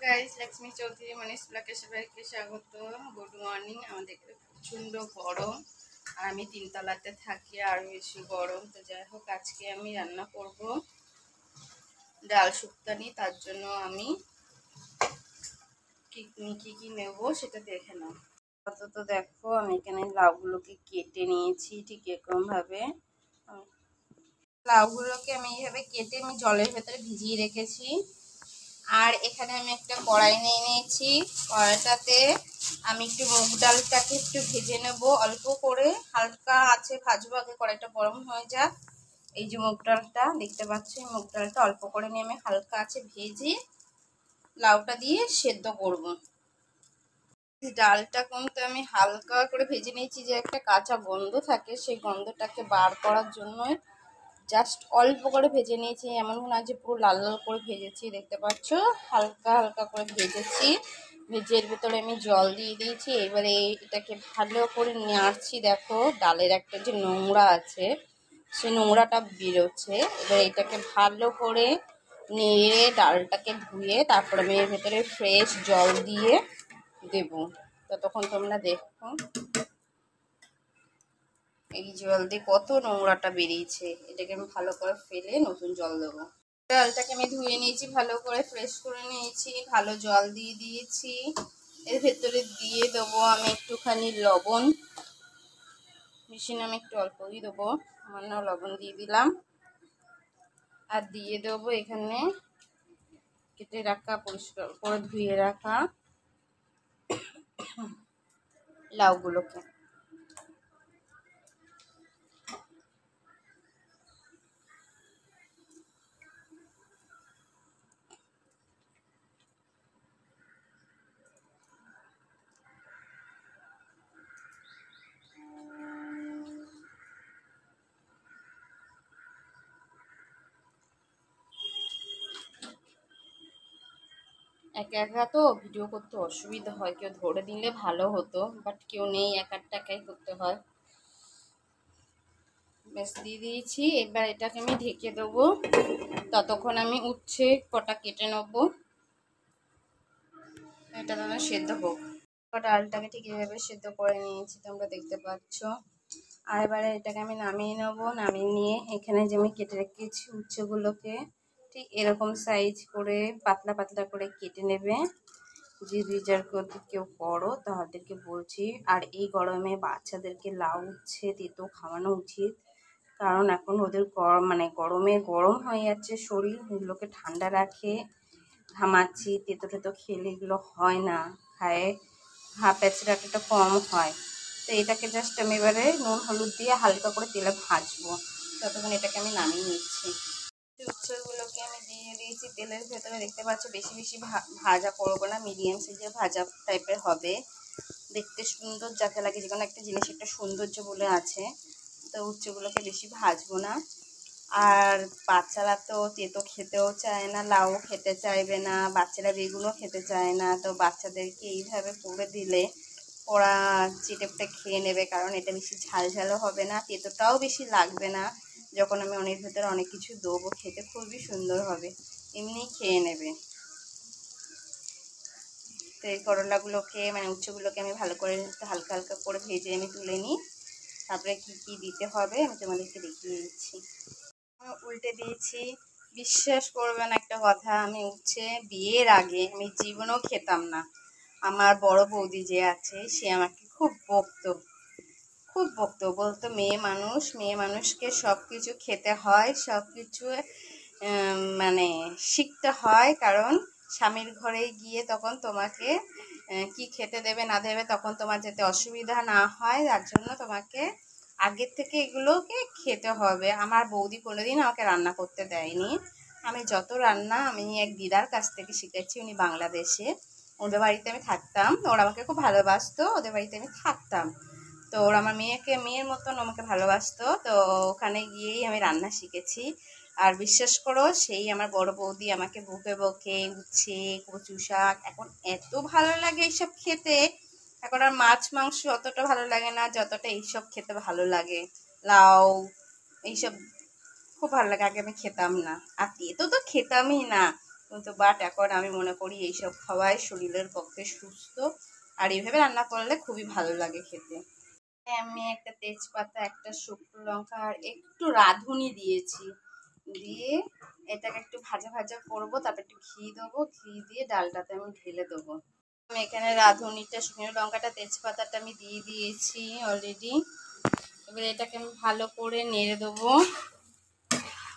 Guys, Lakshmi Chowdhury মনীষ ব্লগে সবাইকে স্বাগত। Good morning. আমাদের প্রচণ্ড গরম আর আমি তিনতলাতে থাকি, আরও বেশি গরম। তো যাই হোক, আজকে আমি রান্না করব ডাল শুক্তানি। তার জন্য আমি কি নেব সেটা দেখে নাও। আপাতত দেখো, আমি এখানে লাউগুলোকে কেটে নিয়েছি ঠিক এরকমভাবে। লাউগুলোকে আমি এইভাবে কেটে আমি জলের ভেতরে ভিজিয়ে রেখেছি। আর এখানে আমি একটা কড়াই নিয়ে নিয়েছি। কড়াইটাতে আমি একটু মুগ ডালটাকে একটু ভেজে নেব অল্প করে, হালকা আছে ভাজবো। আগে কড়াইটা গরম হয়ে যাক। এই যে মুগ ডালটা দেখতে পাচ্ছি, মুগ ডালটা অল্প করে নিয়ে আমি হালকা আছে ভেজে লাউটা দিয়ে সেদ্ধ করব। ডালটা কিন্তু আমি হালকা করে ভেজে নিয়েছি, যে একটা কাঁচা গন্ধ থাকে সেই গন্ধটাকে বার করার জন্যই জাস্ট অল্প করে ভেজে নিয়েছি। এমন না যে পুরো লাল লাল করে ভেজেছি, দেখতে পাচ্ছ হালকা হালকা করে ভেজেছি। ভেজের ভিতরে আমি জল দিয়ে দিয়েছি। এবারে এটাকে ভালো করে নাড়ছি। দেখো ডালের একটা যে নোংরা আছে সেই নোংরাটা বেরোচ্ছে। এবার এটাকে ভালো করে নেড়ে ডালটাকে ধুয়ে তারপরে আমি এর ভেতরে ফ্রেশ জল দিয়ে দেবো। ততক্ষণ তোমরা দেখো এই জল দিয়ে কত নোংরাটা বেরিয়েছে। এটাকে আমি ভালো করে ফেলে নতুন জল দেবো। ডালটাকে আমি ধুয়ে নিয়েছি, ভালো করে ফ্রেশ করে নিয়েছি, ভালো জল দিয়ে দিয়েছি। এর ভেতরে দিয়ে দেবো আমি একটুখানি লবণ। বেশি না, আমি একটু অল্পই দেবো, সামান্য লবণ দিয়ে দিলাম। আর দিয়ে দেবো এখানে কেটে রাখা, পরিষ্কার করে ধুয়ে রাখা লাউগুলোকে। একা একা তো ভিডিও করতে অসুবিধা হয়, কেউ ধরে দিলে ভালো হতো, বাট কেউ নেই, একাই করতে হয়। বেশ, দিয়ে দিয়েছি। এবার এটাকে আমি ঢেকে দেবো। ততক্ষণ আমি উচ্ছে কটা কেটে নেবো, এটা তোমরা সেদ্ধ হোক। ডালটাকে ঠিক এভাবে সেদ্ধ করে নিয়েছি, তোমরা দেখতে পাচ্ছ। আর এবারে এটাকে আমি নামিয়ে নেবো। নামিয়ে নিয়ে এখানে যে আমি কেটে রেখেছি উচ্ছেগুলোকে ঠিক এরকম সাইজ করে পাতলা পাতলা করে কেটে নেবে। যে কেউ করো তাদেরকে বলছি। আর এই গরমে বাচ্চাদেরকে লাউ উচ্ছে তেতো খাওয়ানো উচিত, কারণ এখন ওদের গরমে গরম হয়ে যাচ্ছে শরীর, এগুলোকে ঠান্ডা রাখে। ঘামাচ্ছি, তেতো টেতো খেলে এগুলো হয় না, খায় অ্যাসিডিটিটা কম হয়। তো এটাকে জাস্ট আমি এবারে নুন হলুদ দিয়ে হালকা করে তেলে ভাজবো। ততক্ষণ এটাকে আমি নামিয়ে নিচ্ছি। উচ্ছেগুলোকে আমি দিয়ে দিয়েছি তেলের ভেতরে, দেখতে পাচ্ছ। বেশি বেশি ভাজা করবো না, মিডিয়াম সাইজের ভাজা টাইপের হবে, দেখতে সুন্দর যাতে লাগে। যে কোনো একটা জিনিস একটা সৌন্দর্য বলে আছে, তো উচ্ছেগুলোকে বেশি ভাজবো না। আর বাচ্চারা তো তেতো খেতেও চায় না, লাউ খেতে চাইবে না, বাচ্চারা বেগুনও খেতে চায় না। তো বাচ্চাদেরকে এইভাবে করে দিলে ওরা চেটেপটে খেয়ে নেবে, কারণ এটা বেশি ঝাল ঝালও হবে না, তেতোটাও বেশি লাগবে না। যখন আমি অনেক ভেতরে অনেক কিছু দেবো, খেতে খুবই সুন্দর হবে, এমনিই খেয়ে নেবে। তো এই করলাগুলোকে উচ্ছেগুলোকে আমি ভালো করে হালকা হালকা করে ভেজে আমি তুলে নিই। তারপরে কি কি দিতে হবে আমি তোমাদেরকে দেখিয়ে দিচ্ছি। উল্টে দিয়েছি। বিশ্বাস করবে না একটা কথা, আমি উচ্ছে বিয়ের আগে আমি জীবনেও খেতাম না। আমার বড় বৌদি যে আছে সে আমাকে খুব বকতো, বলতো মেয়ে মানুষকে সব কিছু খেতে হয়, সব কিছু শিখতে হয়, কারণ স্বামীর ঘরে গিয়ে তখন তোমাকে কি খেতে দেবে না দেবে তখন তোমার যাতে অসুবিধা না হয়, তার জন্য তোমাকে আগের থেকে এগুলোকে খেতে হবে। আমার বৌদি কোনোদিন আমাকে রান্না করতে দেয়নি। আমি যত রান্না আমি এক দিদার কাছ থেকে শিখেছি, উনি বাংলাদেশে। ওদের বাড়িতে আমি থাকতাম, ওরা আমাকে খুব ভালোবাসতো, ওদের বাড়িতে আমি থাকতাম। তো ওরা আমার মেয়ের মতন আমাকে ভালোবাসতো। তো ওখানে গিয়েই আমি রান্না শিখেছি। আর বিশ্বাস করো, সেই আমার বড় বৌদি আমাকে বকে বকে উচ্ছে কচু শাক এখন এত ভালো লাগে এইসব খেতে। এখন আর মাছ মাংস অতটা ভালো লাগে না যতটা এইসব খেতে ভালো লাগে। লাউ এইসব খুব ভালো লাগে, আগে আমি খেতাম না। আর তেতো তো খেতামই না, কিন্তু বাট এখন আমি মনে করি এইসব খাওয়াই শরীরের পক্ষে সুস্থ, আর এইভাবে রান্না করলে খুবই ভালো লাগে খেতে। আমি একটা তেজপাতা, একটা শুকনো লঙ্কা আর একটু রাঁধুনি দিয়েছি, দিয়ে এটাকে একটু ভাজা ভাজা করবো, তারপর একটু ঘি দেবো, ঘি দিয়ে ডালটাতে আমি ঢেলে দেবো। আমি এখানে রাঁধুনিটা, শুকনো লঙ্কাটা, তেজপাতাটা আমি দিয়ে দিয়েছি অলরেডি। এবার এটাকে আমি ভালো করে নেড়ে দেবো,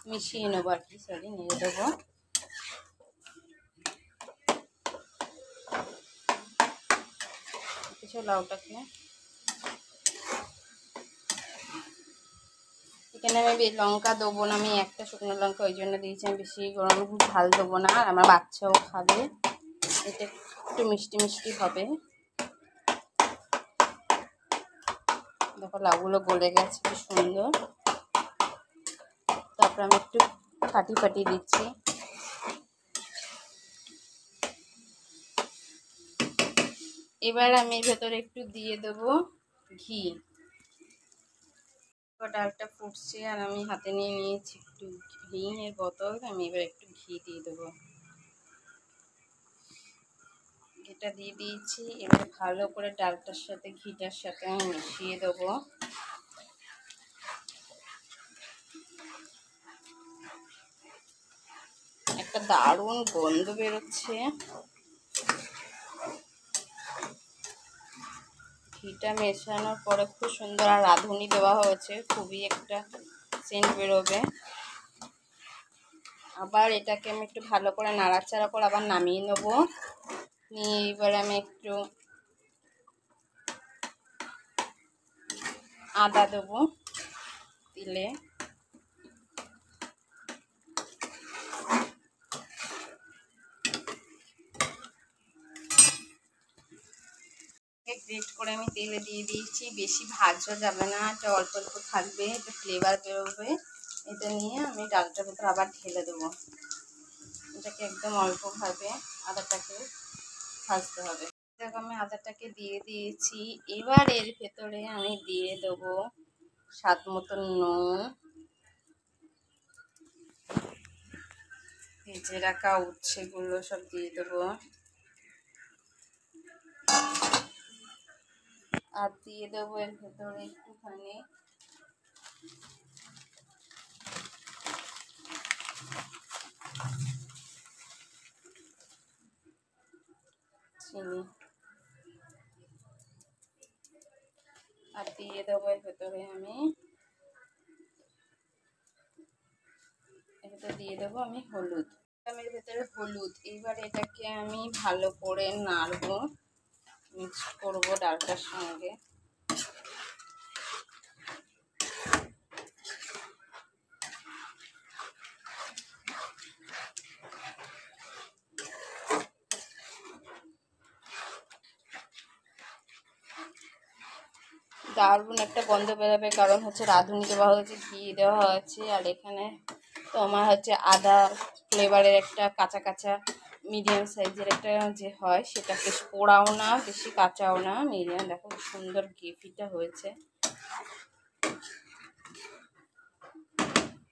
মিশিয়ে নেবো আর কি, সরি, নেড়ে দেবো। কিছু লাউটাকে এখানে আমি লঙ্কা দেবো না, আমি একটা শুকনো লঙ্কা ওই জন্য দিয়েছি, আমি বেশি গরম ঝাল দেবো না, আর আমার বাচ্চাও খাবে, এটা একটু মিষ্টি মিষ্টি হবে। দেখো লাউগুলো গলে গেছে কি সুন্দর। তারপর আমি একটু ফাটি দিচ্ছি। এবার আমি ভেতরে একটু দিয়ে দেবো ঘি। ডালটা ফুটছে আর আমি হাতে নিয়ে নিয়েছি একটু ঘি এর বোতল, আমি এবার একটু ঘি দিয়ে দেবো। ঘিটা দিয়ে দিয়েছি, এবার ভালো করে ডালটার সাথে ঘিটার সাথে আমি মিশিয়ে দেবো। একটা দারুণ গন্ধ বেরোচ্ছে। ঘিটা মেশানোর পরে খুব সুন্দর, আর রাঁধুনি দেওয়া হয়েছে, খুবই একটা সেন্ট বেরোবে। আবার এটাকে আমি একটু ভালো করে নাড়াচাড়া করে আবার নামিয়ে নেবো। নিয়ে এবার আমি একটু আদা দেবো দিলে, গ্রেট করে আমি তেলে দিয়ে দিয়েছি। বেশি ভাজা যাবে না, এটা অল্প অল্প থাকবে, এটা ফ্লেভার বেরোবে। এটা নিয়ে আমি ডালটার ভেতরে আবার ঢেলে দেবো। এটাকে একদম অল্পভাবে আদাটাকে ভাজতে হবে। দেখো আমি আদাটাকে দিয়ে দিয়েছি। এবার এর ভেতরে আমি দিয়ে দেবো স্বাদ মতন নুন, ভেজে রাখা উচ্ছেগুলো সব দিয়ে দেবো, আর দিয়ে দেবো এর ভেতরে একটুখানি চিনি, আর দিয়ে দেবো এর ভেতরে দিয়ে দেবো আমি হলুদ। এর ভেতরে হলুদ। এবার এটাকে আমি ভালো করে নাড়বো, মিক্স করবো ডালটার সঙ্গে। দারুণ একটা গন্ধ বেরোবে, কারণ হচ্ছে রাঁধুনি দেওয়া হয়েছে, ঘি দেওয়া হয়েছে, আর এখানে তোমার হচ্ছে আদা ফ্লেভারের একটা কাঁচা কাঁচা মিডিয়াম সাইজের একটা যে হয়, সেটা বেশ পোড়াও না বেশি কাঁচাও না, মিডিয়াম। দেখো সুন্দর গ্রেভিটা হয়েছে।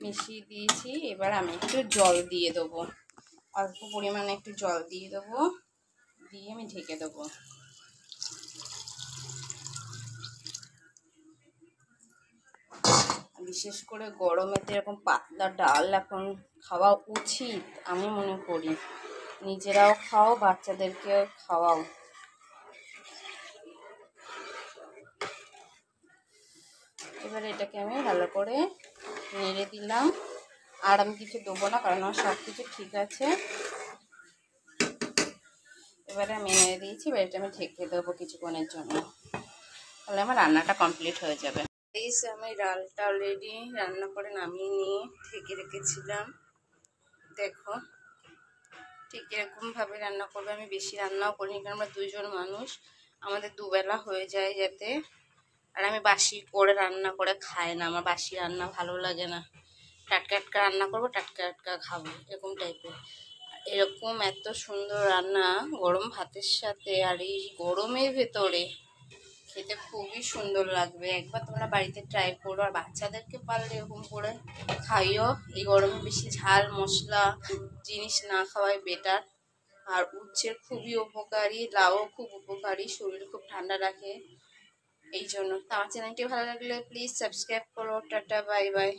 মিশিয়ে দিয়েছি। এবার আমি একটু জল দিয়ে দেবো, অল্প পরিমাণে একটু জল দিয়ে দেবো, দিয়ে আমি ঢেকে দেবো। বিশেষ করে গরমেতে এরকম পাতলা ডাল এখন খাওয়া উচিত আমি মনে করি। নিজেরাও খাও, বাচ্চাদেরকেও খাওয়াও। এবার এটাকে আমি ভালো করে নেড়ে দিলাম, আর আমি কিছু দেবো না, কারণ আমার সব কিছু ঠিক আছে। এবারে আমি নেড়ে দিয়েছি, এবার এটা আমি ঢেকে দেবো কিছুক্ষণের জন্য, তাহলে আমার রান্নাটা কমপ্লিট হয়ে যাবে। আমি ডালটা অলরেডি রান্না করে নামিয়ে নিয়ে ঢেকে রেখেছিলাম। দেখো ঠিক এরকমভাবে রান্না করবে, আমি বেশি রান্নাও করিনি, কারণ আমরা দুজন মানুষ, আমাদের দুবেলা হয়ে যায় যাতে। আর আমি বাসি করে রান্না করে খাই না, আমার বাসি রান্না ভালো লাগে না। টাটকা টাটকা রান্না করবো, টাটকা টাটকা খাবো, এরকম টাইপের। এরকম এত সুন্দর রান্না গরম ভাতের সাথে, আর এই গরমের ভেতরে খেতে খুবই সুন্দর লাগবে। একবার তোমরা বাড়িতে ট্রাই করো, আর বাচ্চাদেরকে পারলে এরকম করে খাইও। এই গরমে বেশি ঝাল মশলা জিনিস না খাওয়াই বেটার। আর উচ্ছের খুবই উপকারী, লাউও খুব উপকারী, শরীর খুব ঠান্ডা রাখে। এই জন্য তো আমার চ্যানেলটি ভালো লাগলে প্লিজ সাবস্ক্রাইব করো। Tata, bye bye.